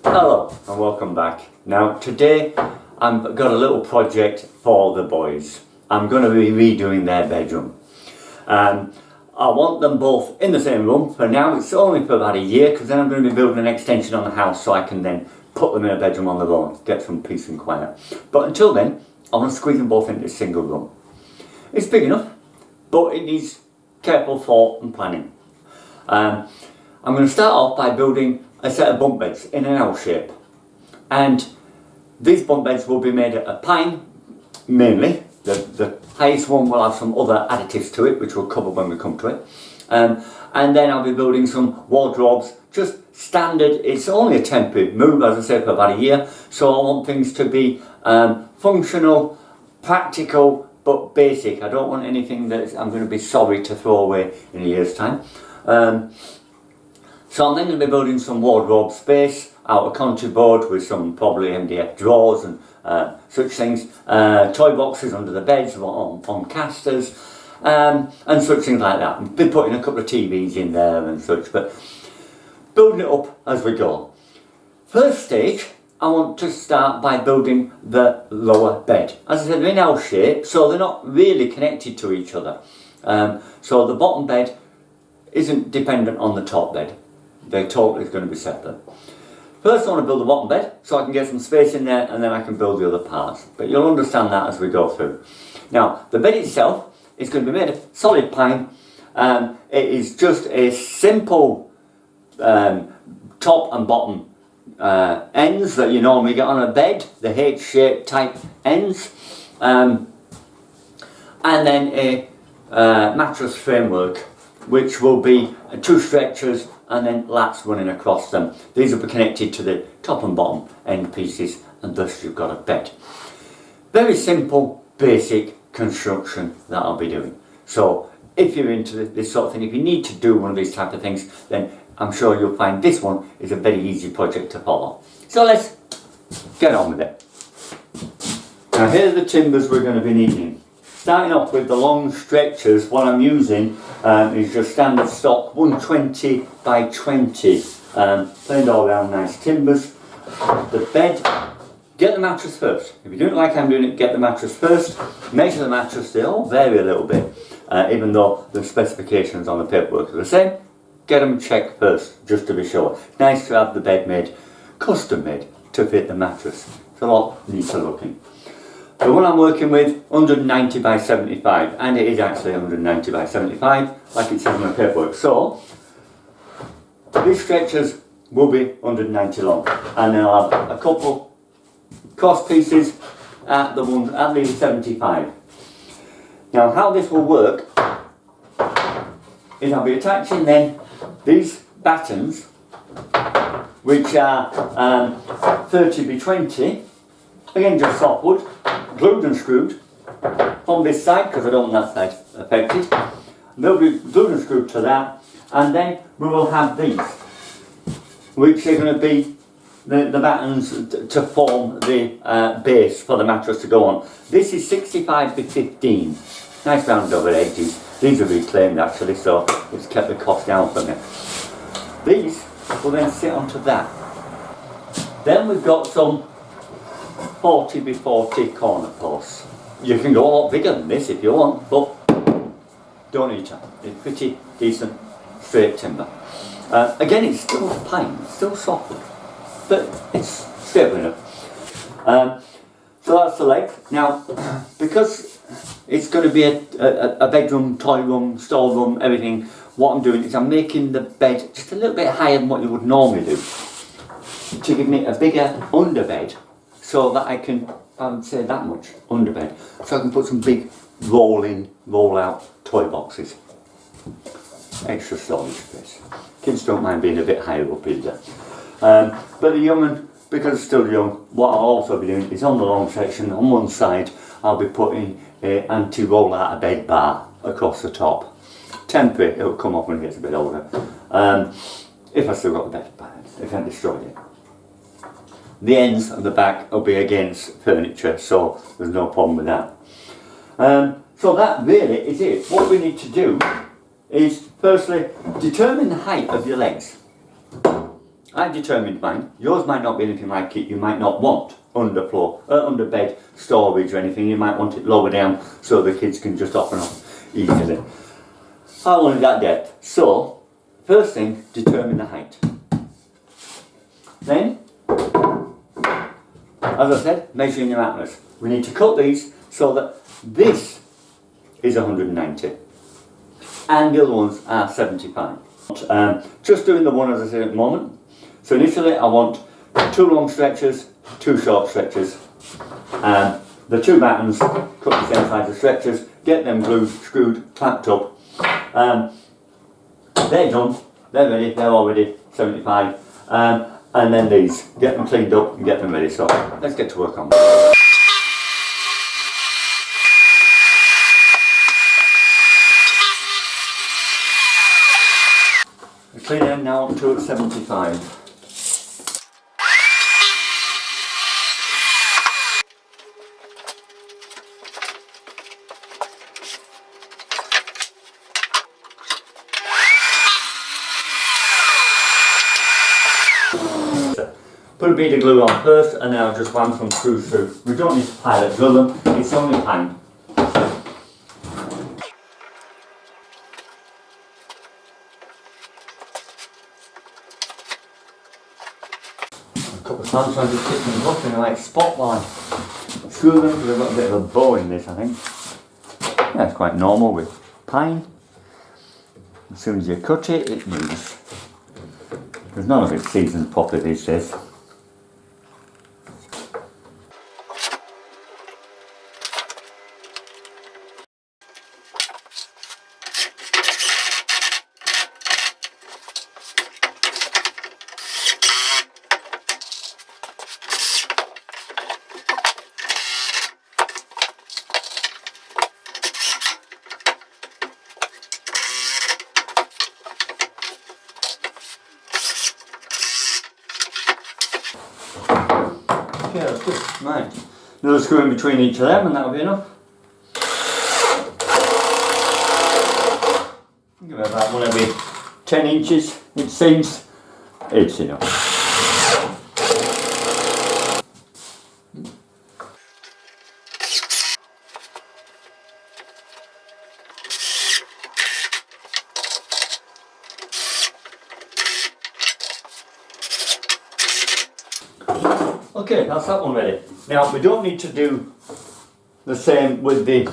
Hello and welcome back. Now today I've got a little project for the boys. I'm going to be redoing their bedroom. I want them both in the same room. For now it's only for about a year, because then I'm going to be building an extension on the house so I can then put them in a bedroom on their own, get some peace and quiet. But until then I want to squeeze them both into a single room. It's big enough, but it needs careful thought and planning. I'm going to start off by building a set of bunk beds in an L shape, and these bunk beds will be made out of pine mainly. The highest one will have some other additives to it which we'll cover when we come to it, and then I'll be building some wardrobes, just standard. It's only a temporary move, as I said, for about a year, so I want things to be functional, practical but basic. I don't want anything that I'm going to be sorry to throw away in a year's time. So I'm then going to be building some wardrobe space out of country board with some probably MDF drawers and such things, toy boxes under the beds on casters, and such things like that. I've been putting a couple of TVs in there and such, but building it up as we go. First stage, I want to start by building the lower bed. As I said, they're in L shape, so they're not really connected to each other. So the bottom bed isn't dependent on the top bed. They're totally going to be separate. First I want to build the bottom bed so I can get some space in there, and then I can build the other parts. But you'll understand that as we go through. Now the bed itself is going to be made of solid pine. It is just a simple top and bottom ends that you normally get on a bed, the H-shaped type ends, and then a mattress framework which will be two stretchers and then lats running across them. These will be connected to the top and bottom end pieces, and thus you've got a bed. Very simple, basic construction that I'll be doing. So if you're into this sort of thing, if you need to do one of these type of things, then I'm sure you'll find this one is a very easy project to follow. So let's get on with it. Now here are the timbers we're going to be needing. Starting off with the long stretchers, what I'm using is just standard stock 120 by 20 plain all round nice timbers. The bed, get the mattress first. If you don't like how I'm doing it, get the mattress first. Measure the mattress. They all vary a little bit, even though the specifications on the paperwork are the same. Get them checked first, just to be sure. It's nice to have the bed made, custom made, to fit the mattress. It's a lot neater looking. The one I'm working with, 190 by 75, and it is actually 190 by 75, like it says on the paperwork. So, these stretchers will be 190 long, and then I'll have a couple cross pieces at the 75. Now, how this will work is I'll be attaching then these battens, which are 30 by 20, again just softwood, glued and screwed from this side because I don't want that side affected. They'll be glued and screwed to that, and then we will have these, which are going to be the battens to form the base for the mattress to go on. This is 65 by 15, nice round over edges. These are reclaimed actually, so it's kept the cost down for me. These will then sit onto that. Then we've got some 40 by 40 corner posts. You can go a lot bigger than this if you want, but don't need to. It's pretty decent straight timber. Again, it's still pine, it's still softwood, but it's stable enough. So that's the length. Now, because it's going to be a bedroom, toy room, storeroom, everything, what I'm doing is I'm making the bed just a little bit higher than what you would normally do, to give me a bigger underbed, so that I can, I would say that much underbed, so I can put some big roll out toy boxes. Extra storage space. Kids don't mind being a bit higher up either. But the young one, because it's still young, what I'll also be doing is on the long section, on one side, I'll be putting an anti-roll out of bed bar across the top. Temporary, it'll come off when it gets a bit older. If I still got the bed bar, if I destroyed it. The ends and the back will be against furniture, so there's no problem with that. So that really is it. What we need to do is firstly determine the height of your legs. I determined mine. Yours might not be anything like it. You might not want under bed storage or anything. You might want it lower down so the kids can just off and off easily. I wanted that depth. So, first thing, determine the height. Then, as I said, measuring your mattress. We need to cut these so that this is 190 and the other ones are 75. Just doing the one as I said at the moment. So initially I want 2 long stretchers, 2 short stretchers. The 2 battens, cut the same size as stretchers, get them glued, screwed, clamped up. They're done, they're ready, they're already 75. And then these, get them cleaned up and get them ready. So let's get to work on them. The cleaner now up to 75. Put a bead of glue on first and then I'll just ram some screws through. We don't need to pilot drill them, it's only hand. A couple of times I just pick them up in a like spotlight. Screw them because they've got a bit of a bow in this, I think. Yeah, it's quite normal with pine. As soon as you cut it, it moves. Because none of it's seasoned properly these days. Yeah, that's good. Right. Another screw in between each of them and that'll be enough. Give it about one every 10 inches, it seems. It's enough. Okay, that's that one ready. Now we don't need to do the same with the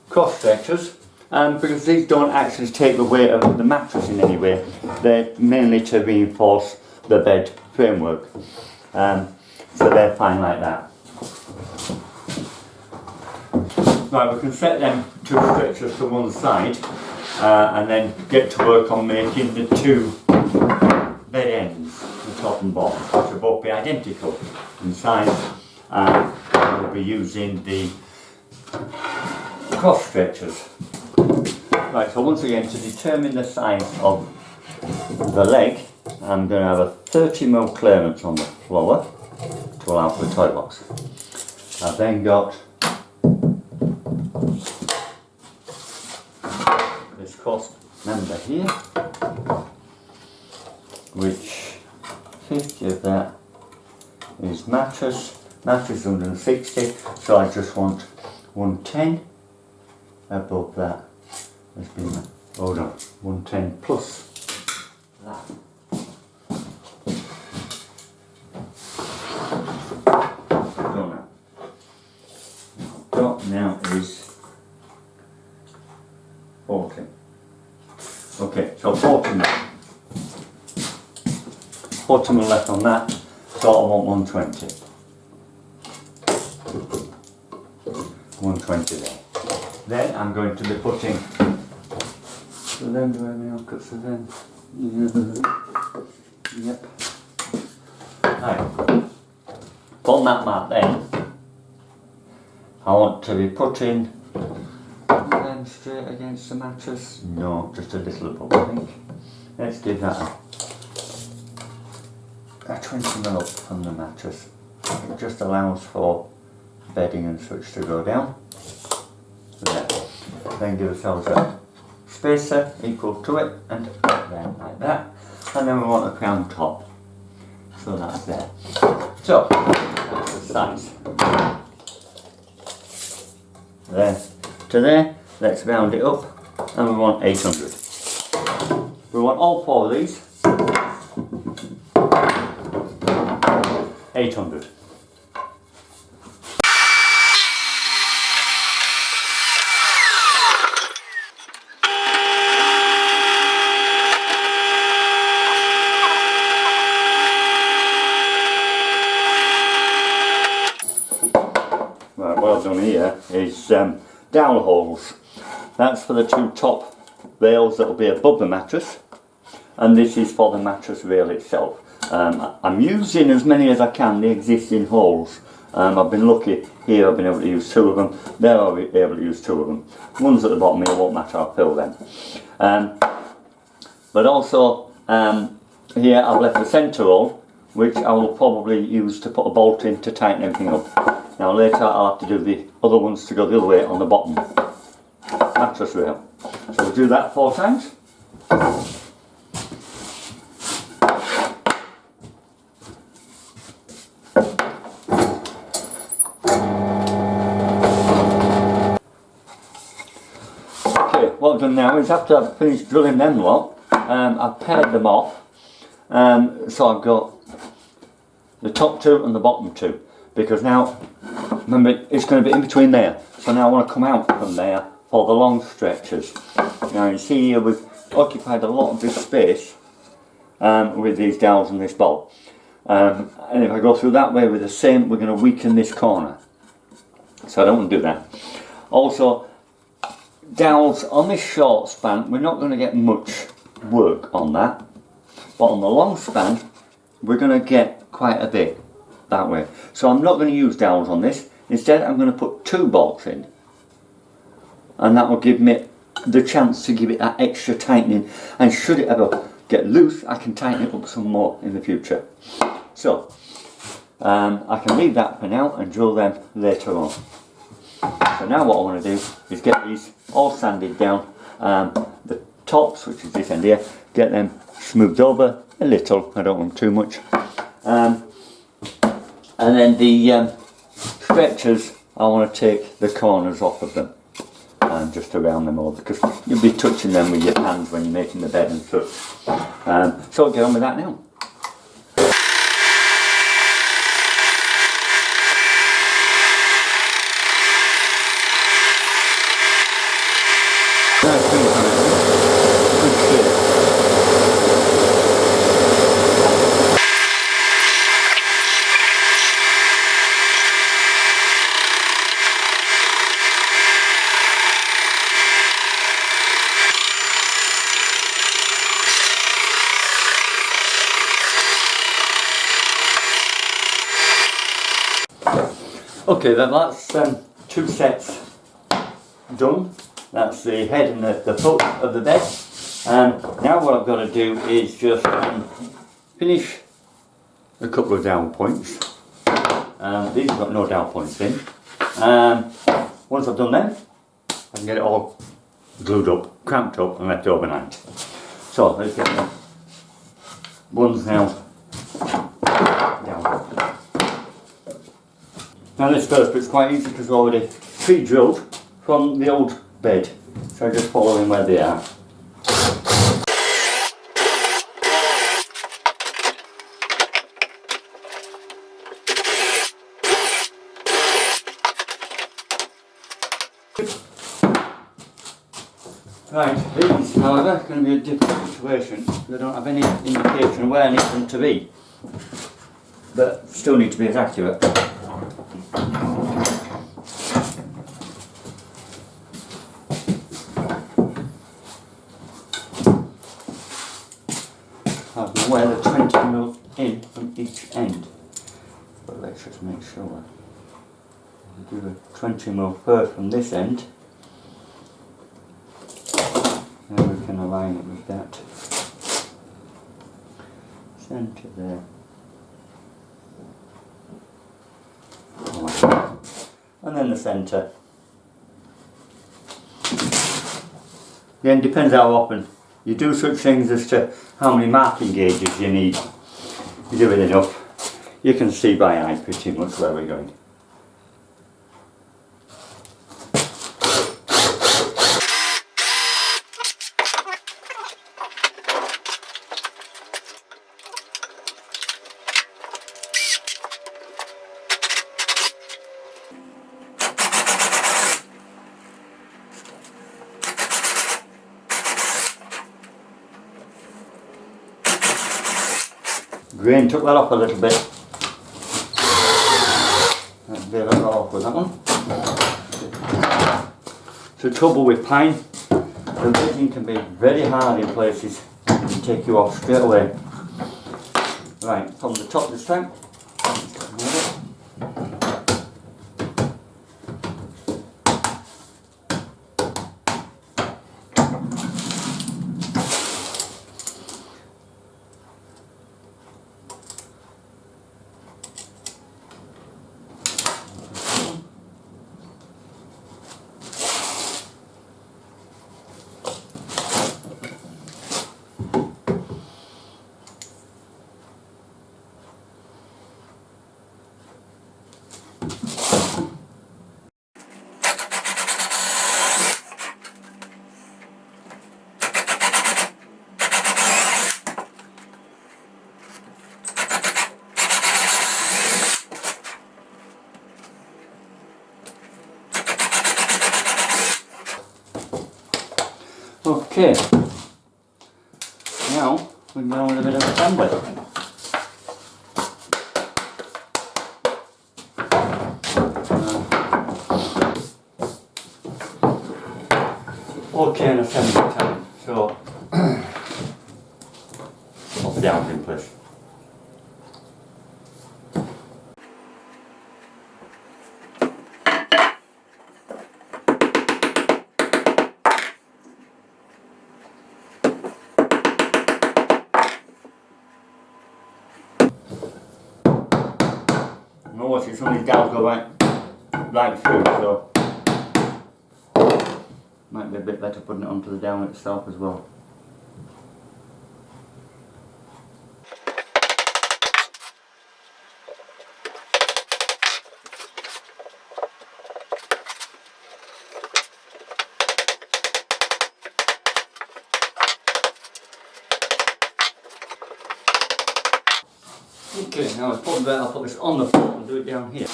cross stretchers because these don't actually take the weight of the mattress in any way. They're mainly to reinforce the bed framework. So they're fine like that. Right, we can set them 2 stretchers to one side and then get to work on making the 2 bed ends, the top and bottom, which will both be identical in size, and we'll be using the cross stretchers. Right, so once again, to determine the size of the leg, I'm going to have a 30mm clearance on the floor to allow for the toilet box. I've then got this cross member here, which 50 of that is mattress 160, so I just want 110 above that. Has been, hold on, 110 plus that. Top now is 40. Okay, so 40 now. 40 mil left on that, so I want 120. 120 there. Then I'm going to be putting, so then do I have any offcuts for them? Yep. Right. On that mat then, I want to be putting them straight against the mattress. No, just a little above, I think. Let's give that a 20 mil up from the mattress. It just allows for bedding and such to go down. So there. Then give ourselves a spacer equal to it and then like that. And then we want a crown top So that's there. So, that's the size. There to there. Let's round it up, and we want 800. We want all 4 of these. 800. Right, what I've done here is dowel holes. That's for the 2 top rails that will be above the mattress, and this is for the mattress rail itself. I'm using as many as I can, the existing holes. I've been lucky here, I've been able to use 2 of them. There I'll be able to use 2 of them. Ones at the bottom here won't matter, I'll fill them. But also here I've left the centre hole, which I will probably use to put a bolt in to tighten everything up. Now later I'll have to do the other ones to go the other way on the bottom mattress rail. So we'll do that 4 times. Okay, what I've done now is after I've finished drilling them lot, I've paired them off. So I've got the top 2 and the bottom 2. Because now, remember, it's going to be in between there. So now I want to come out from there for the long stretches. Now you see here we've occupied a lot of this space with these dowels and this bolt. And if I go through that way with the same, we're going to weaken this corner. So I don't want to do that. Also, dowels on this short span, we're not going to get much work on that. But on the long span, we're going to get quite a bit that way. So I'm not going to use dowels on this. Instead I'm going to put 2 bolts in, and that will give me the chance to give it that extra tightening, and should it ever get loose I can tighten it up some more in the future. So I can leave that for now and drill them later on. So now what I want to do is get these all sanded down, the tops, which is this end here, get them smoothed over a little, I don't want too much. And then the stretchers, I want to take the corners off of them and just around them all, because you'll be touching them with your hands when you're making the bed and such. So I'll get on with that now. Okay, then that's 2 sets done. That's the head and the foot of the bed. Now what I've got to do is just finish a couple of dowel points. These have got no dowel points in. Once I've done them, I can get it all glued up, cramped up and left overnight. So let's get the ones now down. Now this first bit's quite easy because we're already pre-drilled from the old bed, so I just follow in where they are. Right, these however are going to be a different situation. They don't have any indication of where I need them to be, but still need to be as accurate. I've been wear the 20mm in from each end, but let's just make sure. We'll do the 20mm first from this end, and we can align it with that centre there. And then the centre. Again, depends how often you do such things as to how many marking gauges you need. you do it enough, you can see by eye pretty much where we're going. Grain took that off a little bit. That's a bit awkward, that one. The trouble with pine, the resin can be very hard in places and take you off straight away. Right, from the top this time. Okay, now we can go on with a bit of assembly. Okay, and assembly time. So, pop the arms in place. Notice some of these dowels go right through, so might be a bit better putting it onto the down itself as well. Okay, now it's probably better I'll put this on the floor and do it down here.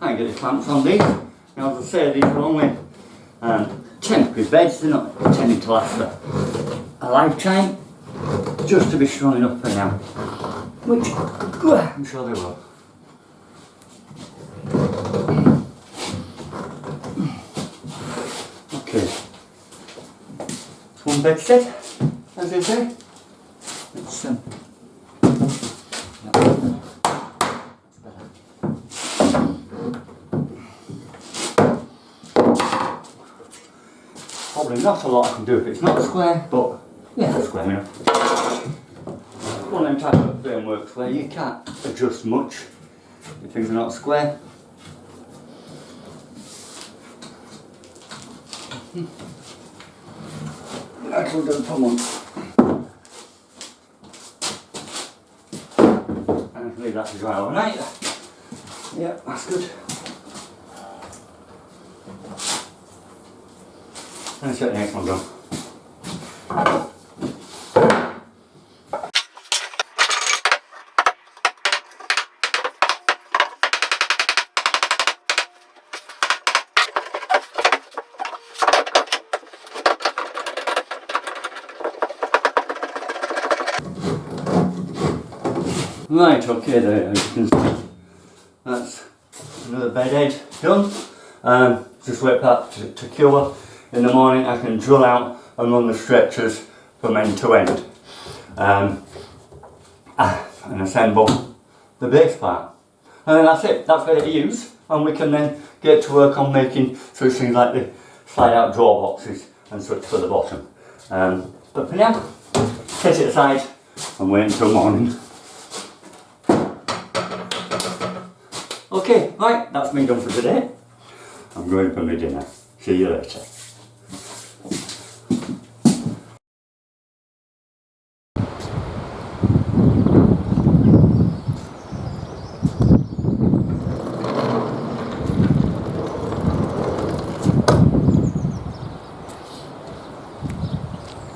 I get the clamps on these. Now, as I say, these are only temporary beds, they're not intended to last for a lifetime, just to be strong enough for now, which I'm sure they will. Okay, it's one bed set, as they say. It's probably not a lot I can do if it's not square, but yeah, it's square enough. One of them type of frameworks where you can't adjust much if things are not square. That'll do for one. And I can leave that to dry overnight. Yeah, that's good. Let's get the next one done. Right, okay, there you can see that's another bed edge done. Just wait for that to cure. In the morning I can drill out and run the stretchers from end to end and assemble the base part. And then that's it, that's ready to use, and we can then get to work on making such things like the slide out drawer boxes and such for the bottom. But for now, set it aside and wait until morning. Okay, right, that's me done for today. I'm going for my dinner. See you later.